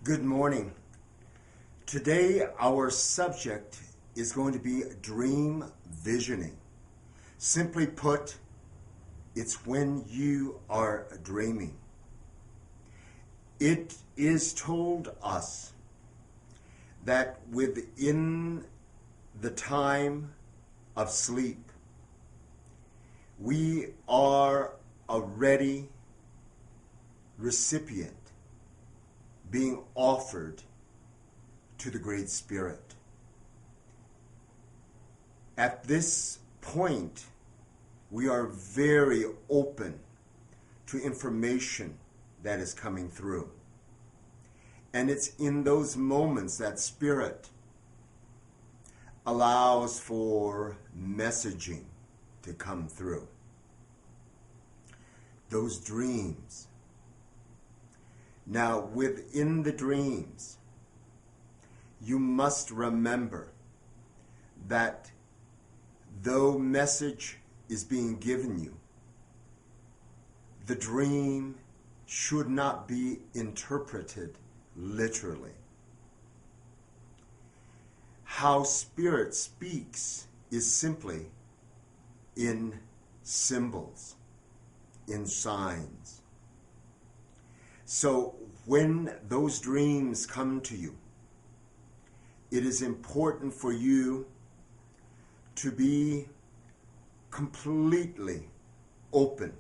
Good morning. Today our subject is going to be dream visioning. Simply put, it's when you are dreaming. It is told us that within the time of sleep, we are a ready recipient being offered to the Great Spirit. At this point, we are very open to information that is coming through. And it's in those moments that Spirit allows for messaging to come through. Those dreams. Now, within the dreams, you must remember that though message is being given you, the dream should not be interpreted literally. How Spirit speaks is simply in symbols, in signs. So when those dreams come to you, it is important for you to be completely open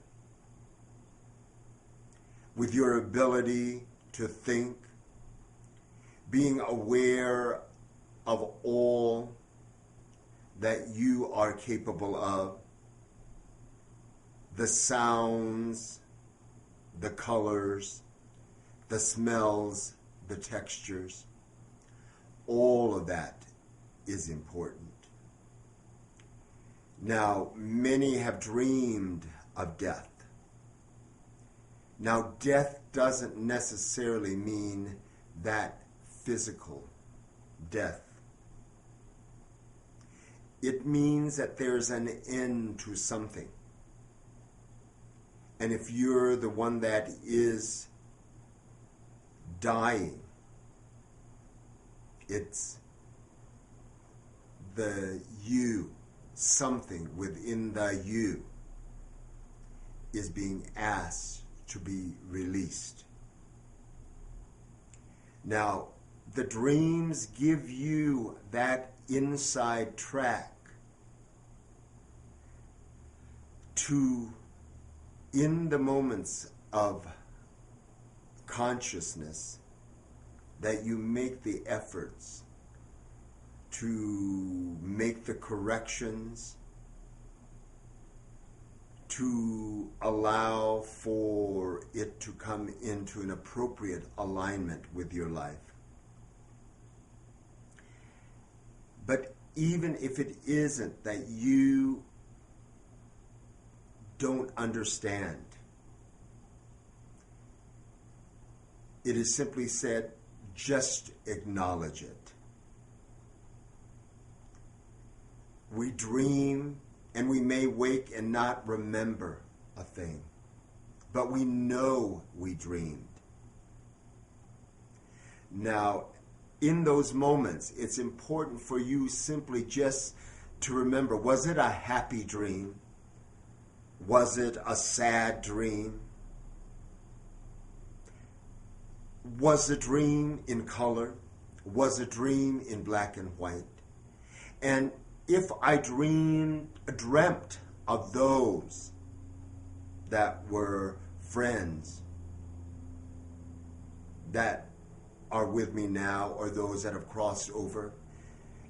with your ability to think, being aware of all that you are capable of, the sounds, the colors, the smells, the textures. All of that is important. Now, many have dreamed of death. Now, death doesn't necessarily mean that physical death. It means that there's an end to something. And if you're the one that is dying, it's the you, something within the you is being asked to be released. Now, the dreams give you that inside track to, in the moments of consciousness, that you make the efforts to make the corrections, to allow for it to come into an appropriate alignment with your life. But even if it isn't that you don't understand, it is simply said, just acknowledge it. We dream and we may wake and not remember a thing, but we know we dreamed. Now, in those moments, it's important for you simply just to remember, was it a happy dream? Was it a sad dream? Was the dream in color? Was a dream in black and white? And if I dreamt of those that were friends that are with me now, or those that have crossed over,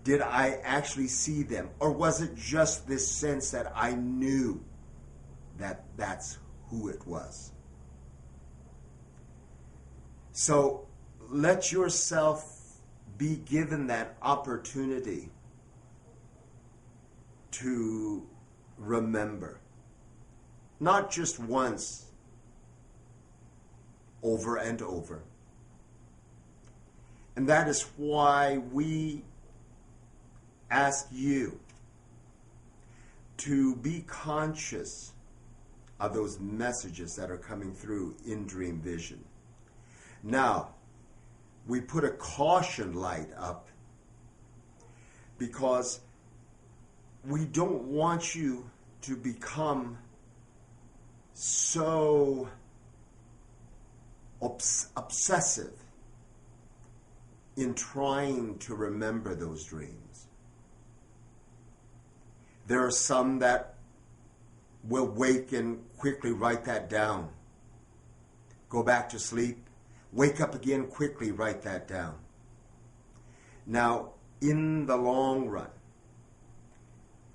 did I actually see them? Or was it just this sense that I knew that that's who it was? So let yourself be given that opportunity to remember, not just once, over and over. And that is why we ask you to be conscious of those messages that are coming through in dream vision. Now, we put a caution light up because we don't want you to become so obsessive in trying to remember those dreams. There are some that will wake and quickly write that down. Go back to sleep, wake up again, quickly write that down. Now, in the long run,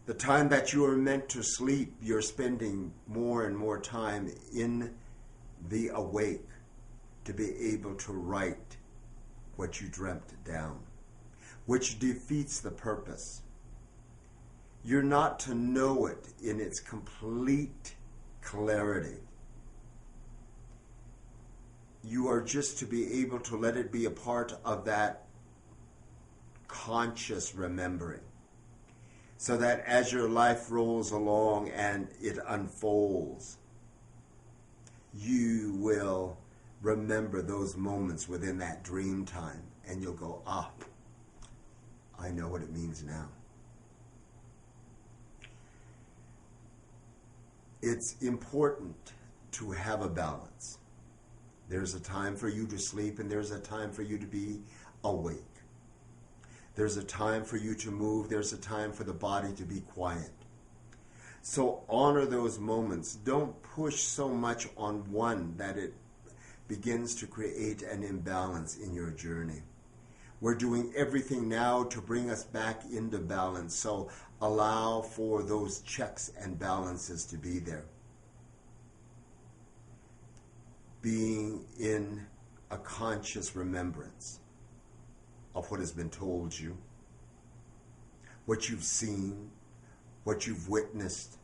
the time that you are meant to sleep, you're spending more and more time in the awake to be able to write what you dreamt down, which defeats the purpose. You're not to know it in its complete clarity. You are just to be able to let it be a part of that conscious remembering, so that as your life rolls along and it unfolds, you will remember those moments within that dream time, and you'll go, I know what it means now. It's important to have a balance. There's a time for you to sleep, and there's a time for you to be awake. There's a time for you to move. There's a time for the body to be quiet. So honor those moments. Don't push so much on one that it begins to create an imbalance in your journey. We're doing everything now to bring us back into balance. So allow for those checks and balances to be there. Being in a conscious remembrance of what has been told you, what you've seen, what you've witnessed,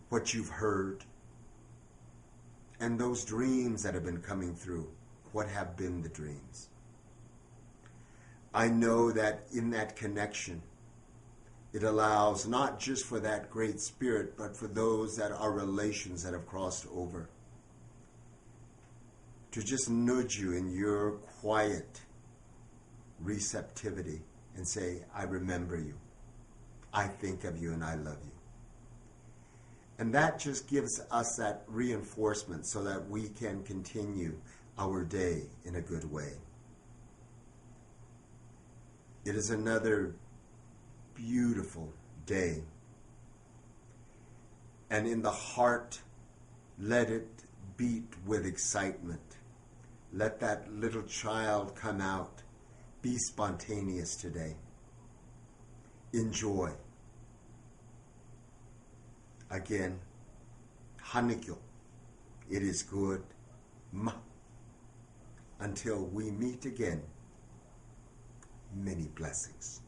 what you've heard, and those dreams that have been coming through. What have been the dreams? I know that in that connection, it allows not just for that great spirit, but for those that are relations that have crossed over, to just nudge you in your quiet receptivity and say, I remember you, I think of you, and I love you. And that just gives us that reinforcement so that we can continue our day in a good way. It is another beautiful day. And in the heart, let it beat with excitement. Let that little child come out. Be spontaneous today. Enjoy. Again, Hanikyo. It is good. Until we meet again, many blessings.